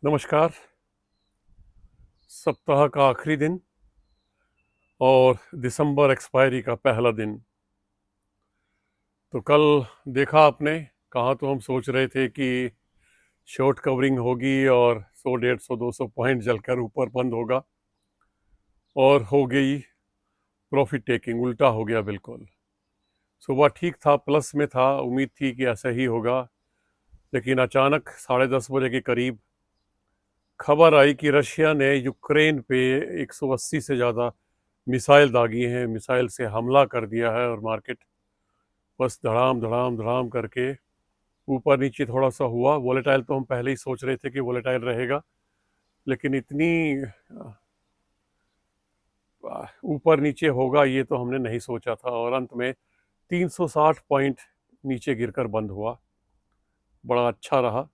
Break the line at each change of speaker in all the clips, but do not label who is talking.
नमस्कार। सप्ताह का आखिरी दिन और दिसंबर एक्सपायरी का पहला दिन। तो कल देखा आपने, कहाँ तो हम सोच रहे थे कि शॉर्ट कवरिंग होगी और 100 150 200 पॉइंट जलकर ऊपर बंद होगा, और हो गई प्रॉफिट टेकिंग। उल्टा हो गया बिल्कुल। सुबह ठीक था, प्लस में था, उम्मीद थी कि ऐसा ही होगा। लेकिन अचानक 10:30 बजे के करीब खबर आई कि रशिया ने यूक्रेन पे 180 से ज़्यादा मिसाइल दागी हैं, मिसाइल से हमला कर दिया है, और मार्केट बस धड़ाम धड़ाम धड़ाम करके ऊपर नीचे थोड़ा सा हुआ। वोलेटाइल तो हम पहले ही सोच रहे थे कि वोलेटाइल रहेगा, लेकिन इतनी ऊपर नीचे होगा ये तो हमने नहीं सोचा था। और अंत में 360 पॉइंट नीचे गिरकर बंद हुआ। बड़ा अच्छा रहा।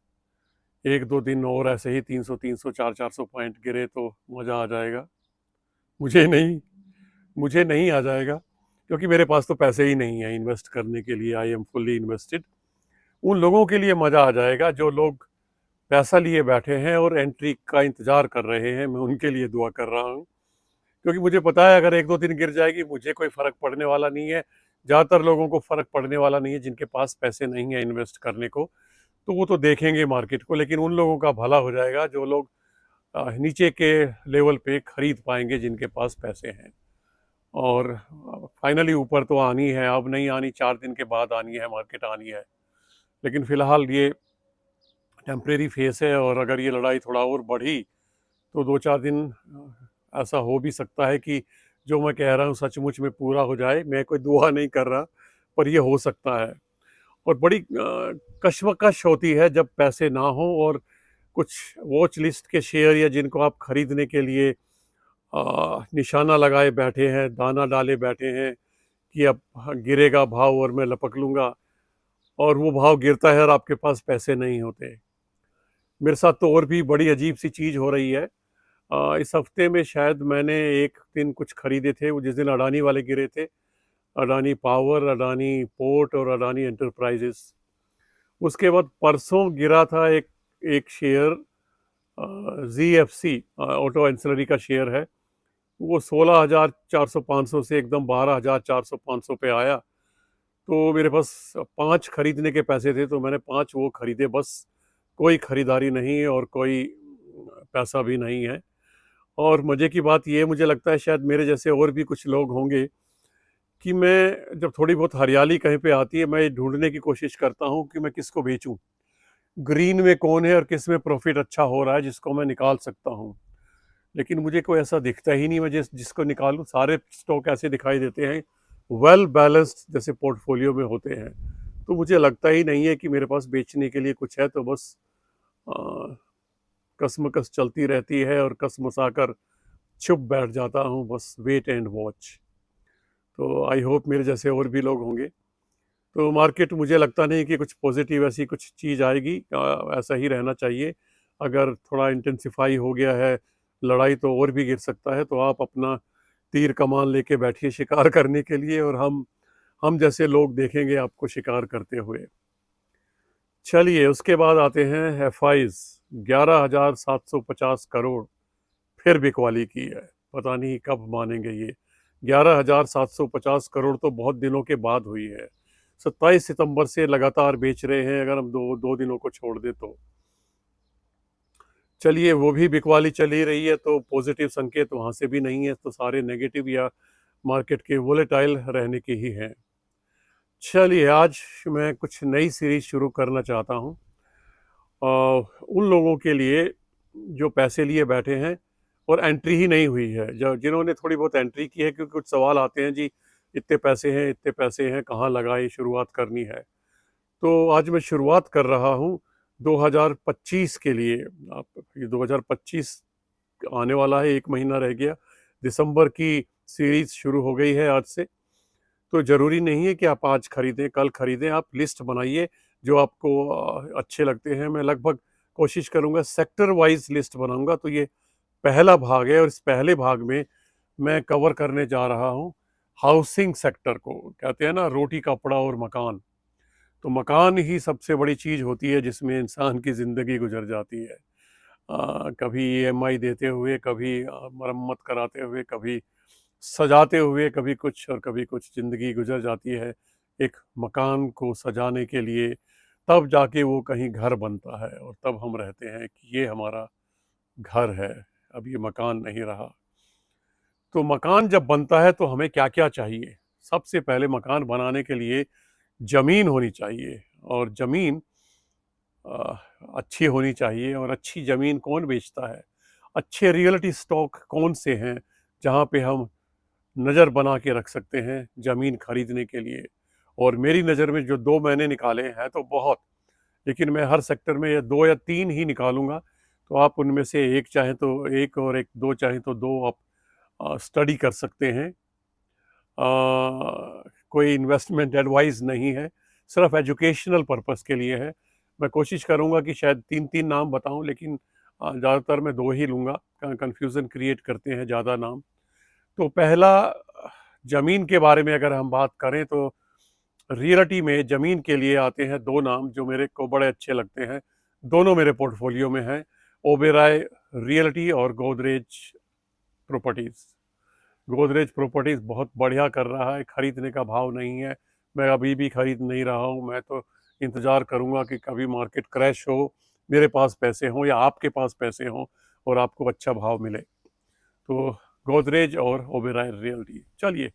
एक दो दिन और ऐसे ही 300 300 400 पॉइंट गिरे तो मज़ा आ जाएगा। मुझे नहीं मुझे नहीं आ जाएगा, क्योंकि मेरे पास तो पैसे ही नहीं है इन्वेस्ट करने के लिए। I am fully invested. उन लोगों के लिए मज़ा आ जाएगा जो लोग पैसा लिए बैठे हैं और एंट्री का इंतज़ार कर रहे हैं। मैं उनके लिए दुआ कर रहा हूँ, क्योंकि मुझे पता है अगर एक दो दिन गिर जाएगी मुझे कोई फ़र्क पड़ने वाला नहीं है। ज़्यादातर लोगों को फ़र्क पड़ने वाला नहीं है, जिनके पास पैसे नहीं है इन्वेस्ट करने को, तो वो तो देखेंगे मार्केट को। लेकिन उन लोगों का भला हो जाएगा जो लोग नीचे के लेवल पे खरीद पाएंगे, जिनके पास पैसे हैं। और फाइनली ऊपर तो आनी है, अब नहीं आनी, 4 दिन के बाद आनी है, मार्केट आनी है। लेकिन फ़िलहाल ये टेम्परेरी फेस है, और अगर ये लड़ाई थोड़ा और बढ़ी तो 2 4 दिन ऐसा हो भी सकता है कि जो मैं कह रहा हूँ सचमुच में पूरा हो जाए। मैं कोई दुआ नहीं कर रहा, पर ये हो सकता है। और बड़ी कश्मकश होती है जब पैसे ना हो और कुछ वॉच लिस्ट के शेयर या जिनको आप खरीदने के लिए निशाना लगाए बैठे हैं, दाना डाले बैठे हैं कि अब गिरेगा भाव और मैं लपक लूँगा, और वो भाव गिरता है और आपके पास पैसे नहीं होते। मेरे साथ तो और भी बड़ी अजीब सी चीज़ हो रही है। इस हफ्ते में शायद मैंने एक दिन कुछ खरीदे थे, वो जिस दिन अडानी वाले गिरे थे, अडानी पावर, अडानी पोर्ट और अडानी एंटरप्राइजेस। उसके बाद परसों गिरा था एक एक शेयर, ZFC, ऑटो एंसिलरी का शेयर है। वो 16,400 500 से एकदम 12,400 500 पे आया। तो मेरे पास 5 खरीदने के पैसे थे, तो मैंने 5 वो खरीदे बस। कोई खरीदारी नहीं है और कोई पैसा भी नहीं है। और मज़े की बात ये, मुझे लगता है शायद मेरे जैसे और भी कुछ लोग होंगे कि मैं जब थोड़ी बहुत हरियाली कहीं पे आती है, मैं ये ढूंढने की कोशिश करता हूँ कि मैं किसको बेचूं, ग्रीन में कौन है और किस में प्रॉफिट अच्छा हो रहा है जिसको मैं निकाल सकता हूँ। लेकिन मुझे कोई ऐसा दिखता ही नहीं, मैं जिसको निकालूं। सारे स्टॉक ऐसे दिखाई देते हैं, वेल बैलेंस्ड जैसे पोर्टफोलियो में होते हैं। तो मुझे लगता ही नहीं है कि मेरे पास बेचने के लिए कुछ है। तो बस आ, कसमकस चलती रहती है और कसमसाकर चुप बैठ जाता हूँ, बस वेट एंड वॉच। तो आई होप मेरे जैसे और भी लोग होंगे। तो मार्केट, मुझे लगता नहीं कि कुछ पॉजिटिव ऐसी कुछ चीज़ आएगी। ऐसा ही रहना चाहिए। अगर थोड़ा इंटेंसिफाई हो गया है लड़ाई तो और भी गिर सकता है। तो आप अपना तीर कमान लेके बैठिए शिकार करने के लिए, और हम जैसे लोग देखेंगे आपको शिकार करते हुए। चलिए, उसके बाद आते हैं FIs। 11,750 करोड़ फिर बिकवाली की है। पता नहीं कब मानेंगे ये। 11,750 करोड़ तो बहुत दिनों के बाद हुई है। 27 सितंबर से लगातार बेच रहे हैं, अगर हम दो दो दिनों को छोड़ दें तो। चलिए, वो भी बिकवाली चली रही है, तो पॉजिटिव संकेत वहाँ से भी नहीं है, तो सारे नेगेटिव या मार्केट के वोलेटाइल रहने के ही हैं। चलिए, आज मैं कुछ नई सीरीज शुरू करना चाहता हूँ उन लोगों के लिए जो पैसे लिए बैठे हैं और एंट्री ही नहीं हुई है, जो जिन्होंने थोड़ी बहुत एंट्री की है, क्योंकि कुछ सवाल आते हैं जी, इतने पैसे हैं, इतने पैसे हैं, कहाँ लगाए, शुरुआत करनी है। तो आज मैं शुरुआत कर रहा हूँ 2025 के लिए। आप, ये 2025 आने वाला है, 1 महीना रह गया। दिसंबर की सीरीज शुरू हो गई है आज से। तो ज़रूरी नहीं है कि आप आज खरीदें, कल खरीदें। आप लिस्ट बनाइए जो आपको अच्छे लगते हैं। मैं लगभग कोशिश करूंगा सेक्टर वाइज लिस्ट बनाऊंगा। तो ये पहला भाग है, और इस पहले भाग में मैं कवर करने जा रहा हूँ हाउसिंग सेक्टर को। कहते हैं ना, रोटी कपड़ा और मकान। तो मकान ही सबसे बड़ी चीज़ होती है जिसमें इंसान की ज़िंदगी गुजर जाती है। कभी ईएमआई देते हुए, कभी मरम्मत कराते हुए, कभी सजाते हुए, कभी कुछ और कभी कुछ, ज़िंदगी गुजर जाती है एक मकान को सजाने के लिए। तब जाके वो कहीं घर बनता है और तब हम रहते हैं कि ये हमारा घर है, अब ये मकान नहीं रहा। तो मकान जब बनता है तो हमें क्या-क्या चाहिए? सबसे पहले मकान बनाने के लिए ज़मीन होनी चाहिए और ज़मीन अ, अच्छी होनी चाहिए। और अच्छी ज़मीन कौन बेचता है? अच्छे रियल्टी स्टॉक कौन से हैं, जहाँ पे हम नज़र बना के रख सकते हैं ज़मीन खरीदने के लिए। और मेरी नज़र में जो 2 मैंने निकाले हैं तो बहुत, लेकिन मैं हर सेक्टर में ये 2 या 3 ही निकालूँगा। तो आप उनमें से एक चाहें तो एक और एक 2 चाहें तो 2 आप स्टडी कर सकते हैं। कोई इन्वेस्टमेंट एडवाइस नहीं है, सिर्फ एजुकेशनल पर्पस के लिए है। मैं कोशिश करूँगा कि शायद 3-3 नाम बताऊँ, लेकिन ज़्यादातर मैं 2 ही लूँगा, कन्फ्यूज़न क्रिएट करते हैं ज़्यादा नाम। तो पहला, ज़मीन के बारे में अगर हम बात करें तो रियल्टी में ज़मीन के लिए आते हैं 2 नाम जो मेरे को बड़े अच्छे लगते हैं। दोनों मेरे पोर्टफोलियो में हैं, ओबेरॉय रियल्टी और गोदरेज प्रॉपर्टीज़। गोदरेज प्रॉपर्टीज़ बहुत बढ़िया कर रहा है, खरीदने का भाव नहीं है। मैं अभी भी खरीद नहीं रहा हूँ, मैं तो इंतज़ार करूँगा कि कभी मार्केट क्रैश हो, मेरे पास पैसे हों या आपके पास पैसे हों और आपको अच्छा भाव मिले। तो गोदरेज और ओबेरॉय रियल्टी। चलिए,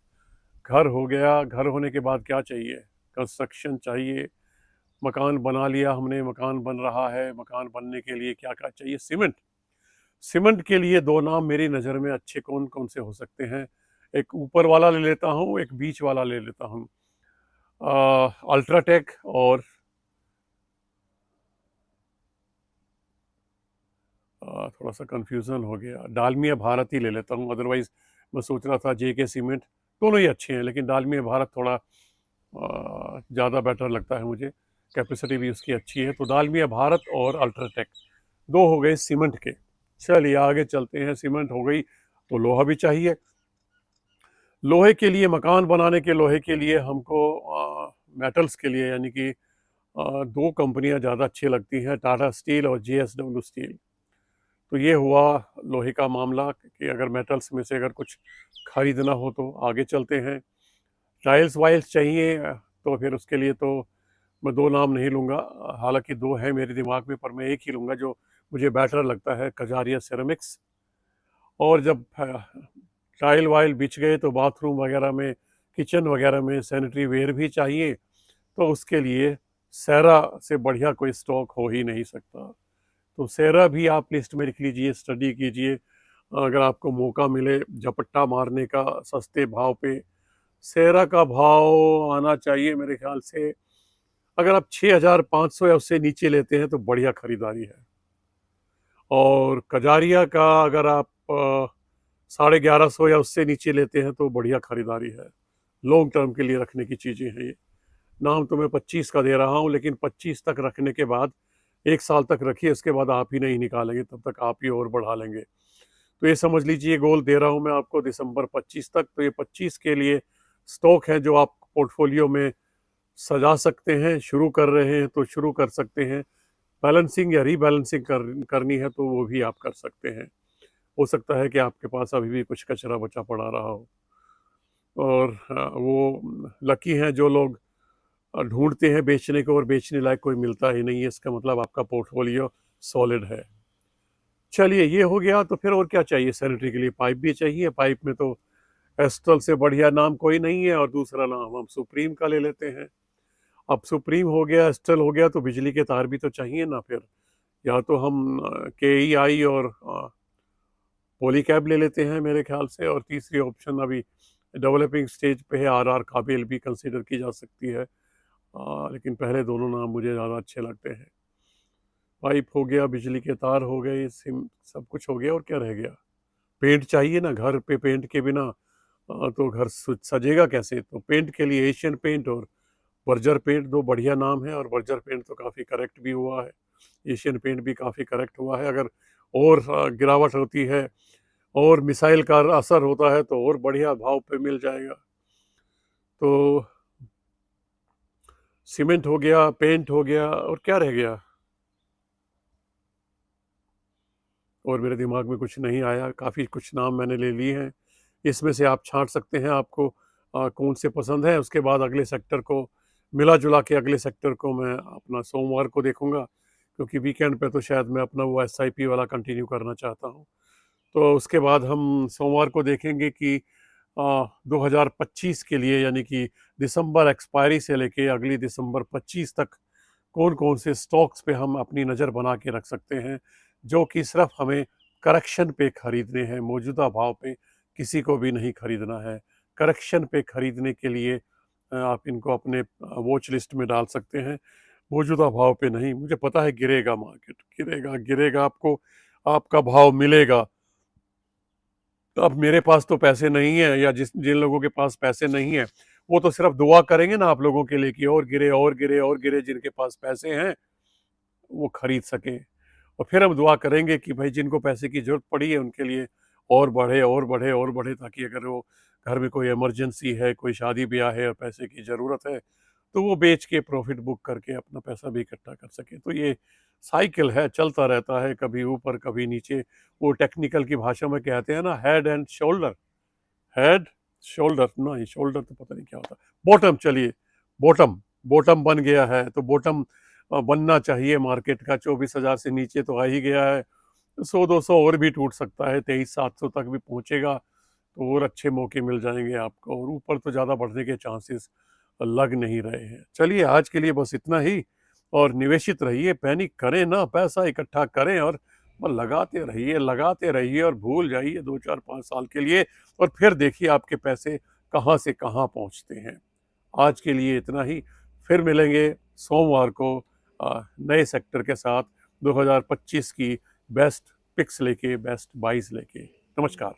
घर हो गया, घर होने के बाद क्या चाहिए? कंस्ट्रक्शन चाहिए, मकान बना लिया हमने, मकान बन रहा है, मकान बनने के लिए क्या-क्या चाहिए? सीमेंट। सीमेंट के लिए 2 नाम मेरी नज़र में अच्छे कौन-कौन से हो सकते हैं? एक ऊपर वाला ले लेता हूँ, एक बीच वाला ले लेता हूँ। अल्ट्राटेक और थोड़ा-सा कन्फ्यूज़न हो गया, डालमिया भारत ही ले लेता हूँ। अदरवाइज़ मैं सोच रहा था जेके सीमेंट, दोनों ही अच्छे हैं, लेकिन डालमिया भारत थोड़ा ज़्यादा बेटर लगता है मुझे, कैपेसिटी भी उसकी अच्छी है। तो डालमिया भारत और अल्ट्राटेक, 2 हो गए सीमेंट के। चलिए आगे चलते हैं, सीमेंट हो गई, तो लोहा भी चाहिए। लोहे के लिए, मकान बनाने के लोहे के लिए हमको मेटल्स के लिए यानी कि 2 कंपनियाँ ज़्यादा अच्छी लगती हैं, टाटा स्टील और जेएसडब्ल्यू स्टील। तो ये हुआ लोहे का मामला कि अगर मेटल्स में से अगर कुछ खरीदना हो तो आगे चलते हैं। टाइल्स वाइल्स चाहिए तो फिर उसके लिए तो मैं 2 नाम नहीं लूँगा, हालाँकि 2 हैं मेरे दिमाग में, पर मैं एक ही लूँगा जो मुझे बेटर लगता है, कजारिया सेरेमिक्स। और जब टाइल वाइल बिछ गए तो बाथरूम वगैरह में, किचन वगैरह में सैनिटरी वेयर भी चाहिए, तो उसके लिए सेरा से बढ़िया कोई स्टॉक हो ही नहीं सकता। तो सेरा भी आप लिस्ट में लिख लीजिए, स्टडी कीजिए। अगर आपको मौका मिले झपट्टा मारने का सस्ते भाव पे, सेरा का भाव आना चाहिए मेरे ख्याल से, अगर आप 6,500 या उससे नीचे लेते हैं तो बढ़िया खरीदारी है। और कजारिया का अगर आप 1150 या उससे नीचे लेते हैं तो बढ़िया खरीदारी है। लॉन्ग टर्म के लिए रखने की चीज़ें हैं ये। नाम तो मैं 25 का दे रहा हूँ, लेकिन 25 तक रखने के बाद 1 साल तक रखिए, उसके बाद आप ही नहीं निकालेंगे, तब तक आप ही और बढ़ा लेंगे। तो ये समझ लीजिए गोल दे रहा हूँ मैं आपको दिसंबर 25 तक, तो ये 25 के लिए स्टॉक है जो आप पोर्टफोलियो में सजा सकते हैं। शुरू कर रहे हैं तो शुरू कर सकते हैं, बैलेंसिंग या रीबैलेंसिंग करनी है तो वो भी आप कर सकते हैं। हो सकता है कि आपके पास अभी भी कुछ कचरा बचा पड़ा रहा हो। और वो लकी हैं जो लोग ढूंढते हैं बेचने को और बेचने लायक कोई मिलता ही नहीं है, इसका मतलब आपका पोर्टफोलियो सॉलिड है। चलिए ये हो गया, तो फिर और क्या चाहिए? सैनिटरी के लिए पाइप भी चाहिए। पाइप में तो एस्ट्रल से बढ़िया नाम कोई नहीं है, और दूसरा नाम हम सुप्रीम का ले लेते हैं। अब सुप्रीम हो गया, एस्ट्रल हो गया, तो बिजली के तार भी तो चाहिए ना फिर। या तो हम के ई आई और पॉलीकैब ले लेते हैं मेरे ख्याल से, और तीसरी ऑप्शन अभी डेवलपिंग स्टेज पे है, आर आर काबिल भी कंसिडर की जा सकती है। लेकिन पहले दोनों नाम मुझे ज़्यादा अच्छे लगते हैं। पाइप हो गया, बिजली के तार हो गए, सिम सब कुछ हो गया, और क्या रह गया? पेंट चाहिए ना, घर पे पेंट के बिना तो घर सजेगा कैसे? तो पेंट के लिए एशियन पेंट और बर्जर पेंट 2 बढ़िया नाम है, और बर्जर पेंट तो काफ़ी करेक्ट भी हुआ है। एशियन पेंट भी काफ़ी करेक्ट हुआ है। अगर और गिरावट होती है और मिसाइल का असर होता है तो और बढ़िया भाव पे मिल जाएगा। तो सीमेंट हो गया, पेंट हो गया, और क्या रह गया? और मेरे दिमाग में कुछ नहीं आया। काफ़ी कुछ नाम मैंने ले लिए हैं, इसमें से आप छांट सकते हैं आपको कौन से पसंद है। उसके बाद अगले सेक्टर को मिला जुला के अगले सेक्टर को मैं अपना सोमवार को देखूंगा, क्योंकि वीकेंड पे तो शायद मैं अपना वो एसआईपी वाला कंटिन्यू करना चाहता हूँ। तो उसके बाद हम सोमवार को देखेंगे कि 2025 के लिए, यानी कि दिसंबर एक्सपायरी से लेके अगली दिसंबर 25 तक कौन कौन से स्टॉक्स पे हम अपनी नज़र बना के रख सकते हैं, जो कि सिर्फ हमें करेक्शन पे खरीदने हैं, मौजूदा भाव पे किसी को भी नहीं खरीदना है। करेक्शन पे खरीदने के लिए आप इनको अपने वॉच लिस्ट में डाल सकते हैं, मौजूदा भाव पे नहीं। मुझे पता है गिरेगा, मार्केट गिरेगा गिरेगा, आपको आपका भाव मिलेगा। अब मेरे पास तो पैसे नहीं है, या जिन लोगों के पास पैसे नहीं है वो तो सिर्फ दुआ करेंगे ना आप लोगों के लिए कि और गिरे और गिरे और गिरे। जिनके पास पैसे हैं वो खरीद सके, और फिर हम दुआ करेंगे कि भाई जिनको पैसे की जरूरत पड़ी है उनके लिए और बढ़े और बढ़े और बढ़े, ताकि अगर वो घर में कोई इमरजेंसी है, कोई शादी ब्याह है और पैसे की ज़रूरत है, तो वो बेच के प्रॉफिट बुक करके अपना पैसा भी इकट्ठा कर सके। तो ये साइकिल है, चलता रहता है, कभी ऊपर कभी नीचे। वो टेक्निकल की भाषा में कहते हैं ना, head and shoulder. Head shoulder नहीं, शोल्डर तो पता नहीं क्या होता, बॉटम। चलिए बॉटम, बॉटम बन गया है, तो बॉटम बनना चाहिए मार्केट का। 24,000 से नीचे तो आ ही गया है, 100-200 और भी टूट सकता है, 23,700 तक भी पहुंचेगा तो और अच्छे मौके मिल जाएंगे आपको, और ऊपर तो ज़्यादा बढ़ने के चांसेस लग नहीं रहे हैं। चलिए आज के लिए बस इतना ही, और निवेशित रहिए, पैनिक करें ना, पैसा इकट्ठा करें और बस लगाते रहिए और भूल जाइए 2-4-5 साल के लिए, और फिर देखिए आपके पैसे कहाँ से कहाँ पहुँचते हैं। आज के लिए इतना ही, फिर मिलेंगे सोमवार को नए सेक्टर के साथ, 2025 की बेस्ट पिक्स लेके, बेस्ट बाइज लेके। नमस्कार।